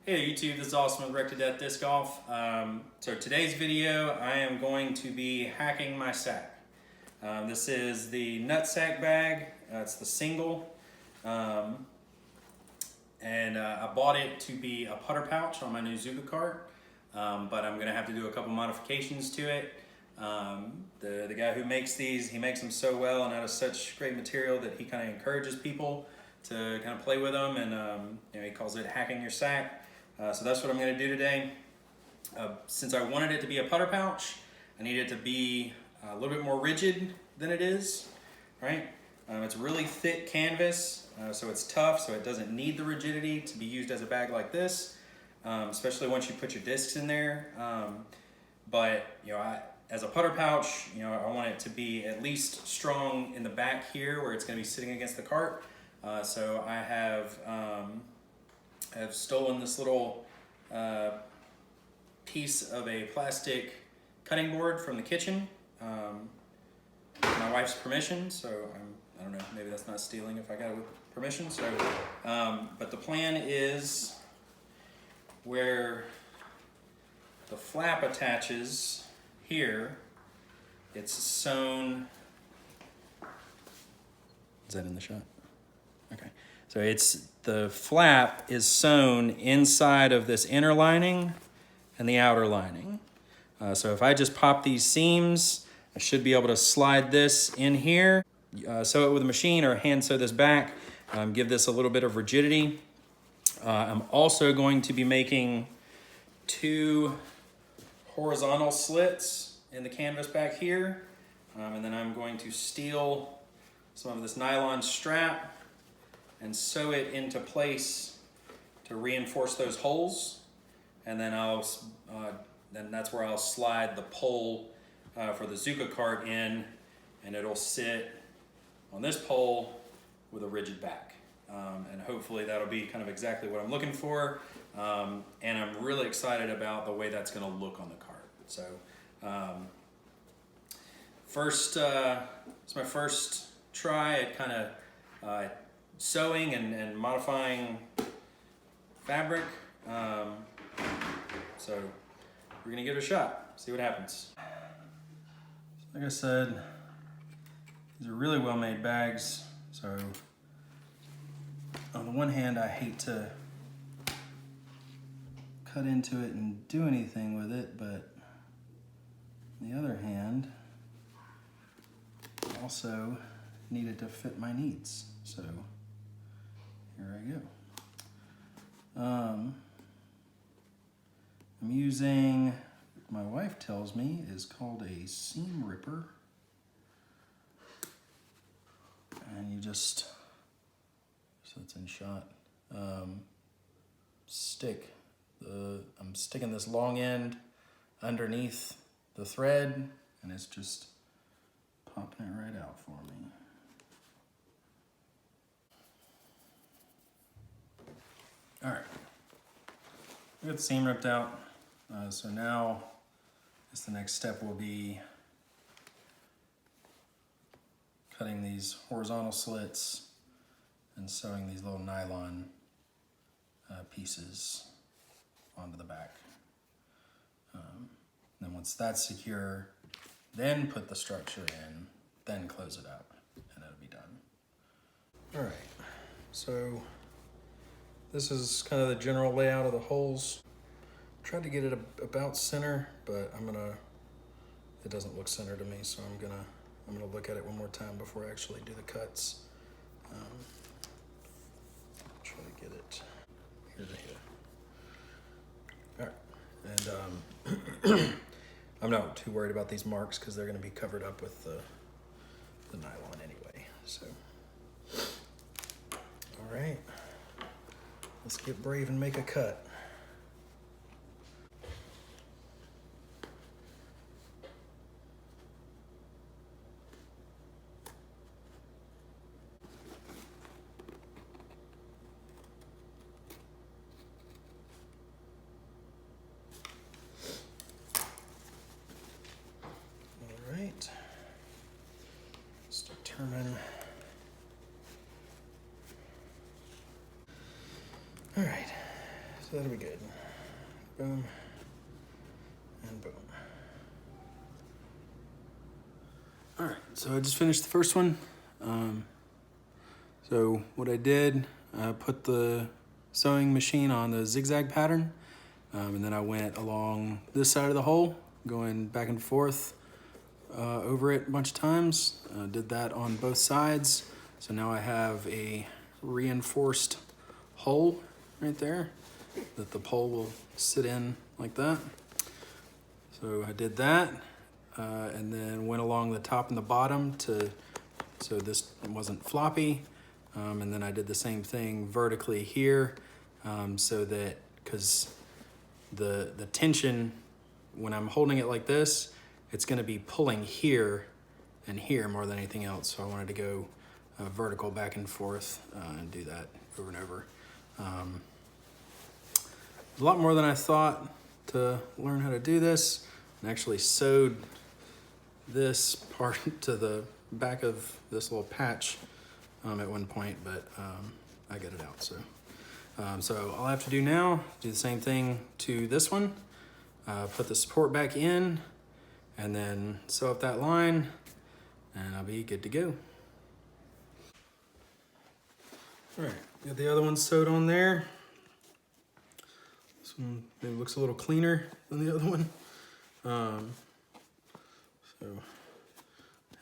Hey there YouTube, this is Austin with Wreck to Death Disc Golf. So today's video, I am going to be hacking my sack. This is the NutSac bag, it's the single. I bought it to be a putter pouch on my new Zuka cart, but I'm gonna have to do a couple modifications to it. The guy who makes these, he makes them so well and out of such great material that he kind of encourages people to kind of play with them, and he calls it hacking your sack. So that's what I'm going to do today. Since I wanted it to be a putter pouch, I need it to be a little bit more rigid than it is, right? It's really thick canvas, so it's tough, so it doesn't need the rigidity to be used as a bag like this, especially once you put your discs in there. But as a putter pouch, I want it to be at least strong in the back here where it's going to be sitting against the cart. So I have stolen this little piece of a plastic cutting board from the kitchen with my wife's permission. So I don't know, maybe that's not stealing if I got it with permission. So, but the plan is where the flap attaches here, it's sewn. Is that in the shot? Okay. So the flap is sewn inside of this inner lining and the outer lining. So if I just pop these seams, I should be able to slide this in here, sew it with a machine or hand sew this back, give this a little bit of rigidity. I'm also going to be making 2 horizontal slits in the canvas back here. And then I'm going to steal some of this nylon strap and sew it into place to reinforce those holes. And then then that's where I'll slide the pole for the Zuka cart in, and it'll sit on this pole with a rigid back. And hopefully that'll be kind of exactly what I'm looking for. And I'm really excited about the way that's gonna look on the cart. So it's my first try at kind of sewing and modifying fabric. So we're gonna give it a shot, see what happens. Like I said, these are really well made bags. So on the one hand, I hate to cut into it and do anything with it, but on the other hand, I also need it to fit my needs. So here I go. I'm using, my wife tells me, is called a seam ripper. And you just, so it's in shot, I'm sticking this long end underneath the thread, and it's just popping it right out for me. All right, we got the seam ripped out. So now, I guess the next step will be cutting these horizontal slits and sewing these little nylon pieces onto the back. Then once that's secure, then put the structure in, then close it out, and it'll be done. All right, so this is kind of the general layout of the holes. Tried to get it about center, but it doesn't look center to me, so I'm gonna look at it one more time before I actually do the cuts. Try to get it here to here. All right, and I'm not too worried about these marks because they're gonna be covered up with the nylon anyway, so. All right, let's get brave and make a cut. Let's determine. All right, so So that'll be good. Boom. And boom. All right, so I just finished the first one. So what I did, I put the sewing machine on the zigzag pattern, and then I went along this side of the hole, going back and forth over it a bunch of times. Did that on both sides. So now I have a reinforced hole right there that the pole will sit in like that. So I did that, and then went along the top and the bottom so this wasn't floppy. And then I did the same thing vertically here, so that, because the tension, when I'm holding it like this, it's gonna be pulling here and here more than anything else. So I wanted to go vertical back and forth and do that over and over. A lot more than I thought to learn how to do this. And actually sewed this part to the back of this little patch at one point, but I got it out. So all I have to do now, do the same thing to this one, put the support back in, and then sew up that line, and I'll be good to go. All right, got the other one sewed on there. This one maybe looks a little cleaner than the other one. So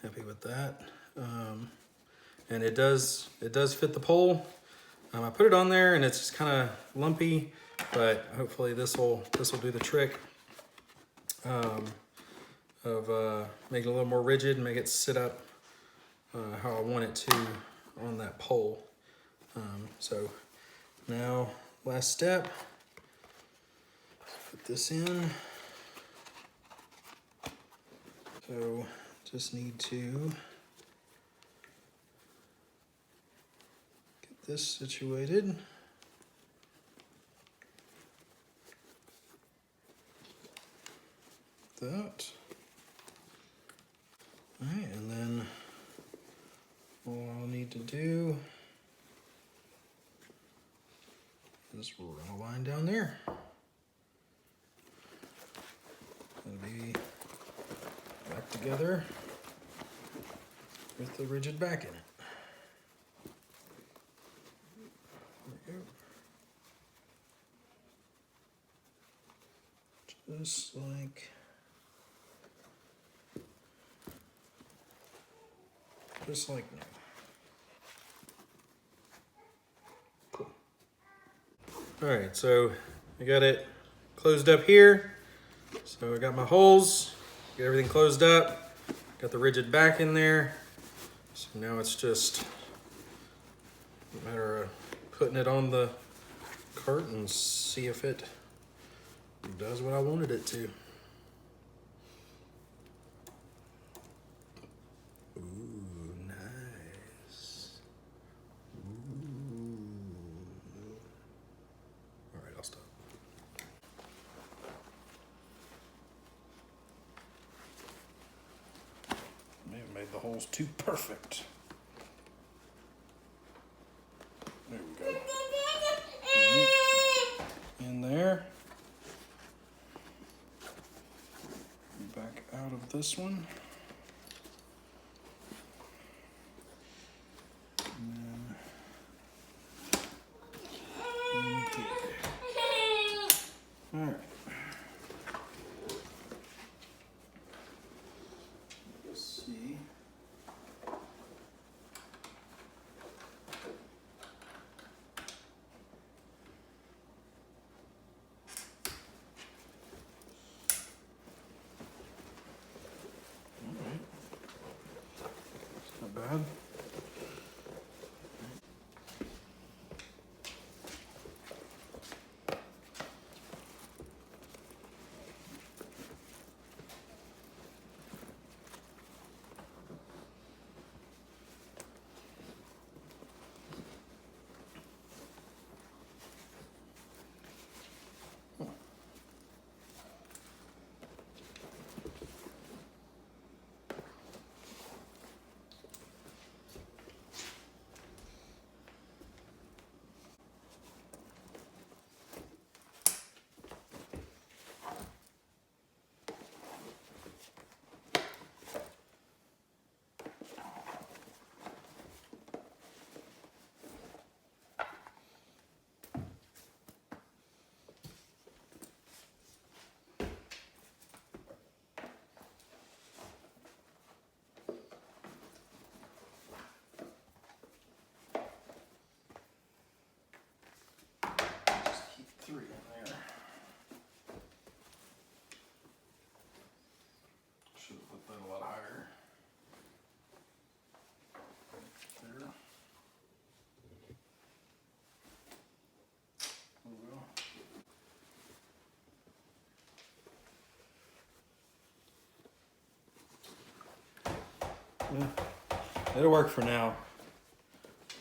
happy with that. And it does fit the pole. I put it on there and it's just kind of lumpy, but hopefully this will do the trick of make it a little more rigid and make it sit up how I want it to on that pole. So now last step, put this in. So just need to get this situated. That. All right, and then all I'll need to do is run a line down there. It'll be back together with the rigid back in it. There we go. Just like new. Cool. All right, so I got it closed up here. So I got my holes, got everything closed up, got the rigid back in there. So now it's just a matter of putting it on the cart and see if it does what I wanted it to. Ooh, nice. Ooh. All right, I'll stop. May have made the holes too perfect. There we go. In there. Back out of this one. And then in here. All right. Let's see. Not bad. Yeah, it'll work for now,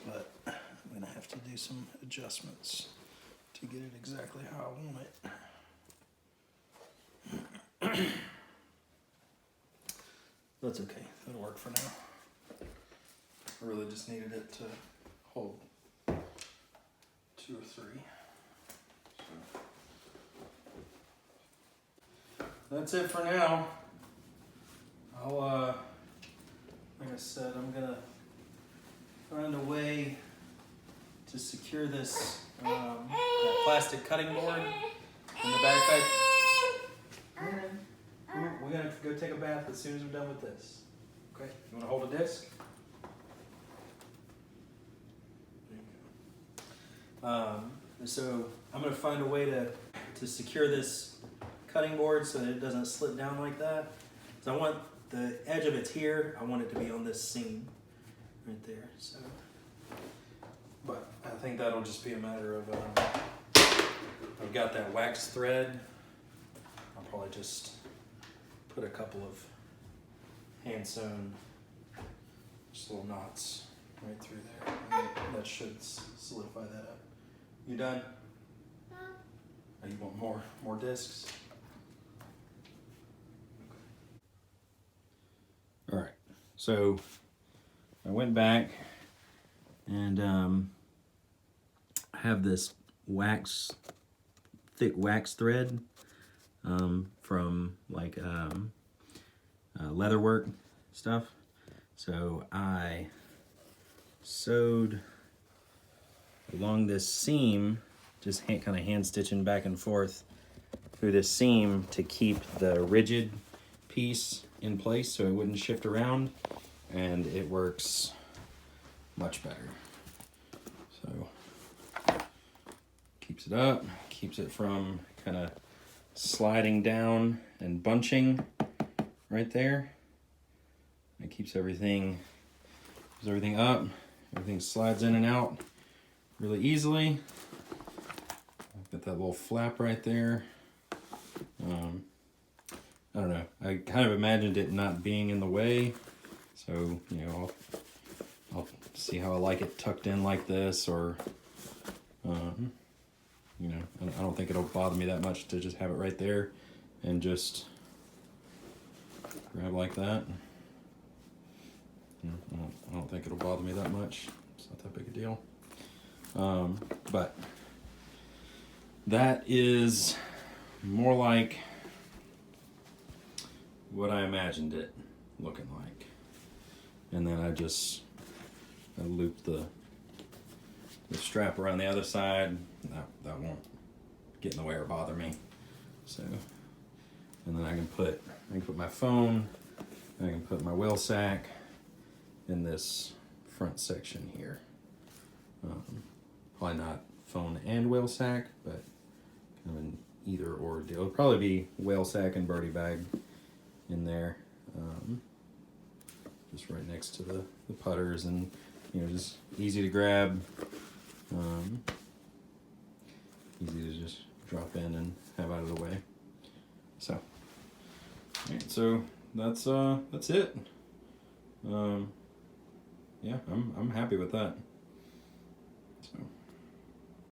but I'm gonna have to do some adjustments to get it exactly how I want it. That's okay, that'll work for now. I really just needed it to hold 2 or 3. So that's it for now. I'll, like I said, I'm gonna find a way to secure this that plastic cutting board in the backpack. We're gonna go take a bath as soon as we're done with this. Okay, you wanna hold a disc? So I'm gonna find a way to secure this cutting board so that it doesn't slip down like that. So I want the edge of it's here. I want it to be on this seam right there. So, but I think that'll just be a matter of I've got that wax thread. I'll probably just put a couple of hand sewn just little knots right through there. And that should solidify that up. You done? No. Oh, you want more discs? Okay. All right. So I went back and I have this thick wax thread from like leatherwork stuff. So I sewed along this seam, just kind of hand stitching back and forth through this seam to keep the rigid piece in place so it wouldn't shift around, and it works much better. So keeps it up, keeps it from kind of sliding down and bunching right there. It keeps everything up, everything slides in and out really easily. Got that little flap right there. I don't know, I kind of imagined it not being in the way, so you know, I'll see how I like it tucked in like this, or you know, I don't think it'll bother me that much to just have it right there and just grab like that. You know, I don't think it'll bother me that much. It's not that big a deal. But that is more like what I imagined it looking like. And then I looped the strap around the other side. That won't get in the way or bother me. So, and then I can put my phone, and I can put my wheel sack in this front section here. Probably not phone and whale sack, but kind of an either or deal. It'll probably be whale sack and birdie bag in there, just right next to the putters, and you know, just easy to grab, easy to just drop in and have out of the way. So, all right, so that's it. Yeah, I'm happy with that.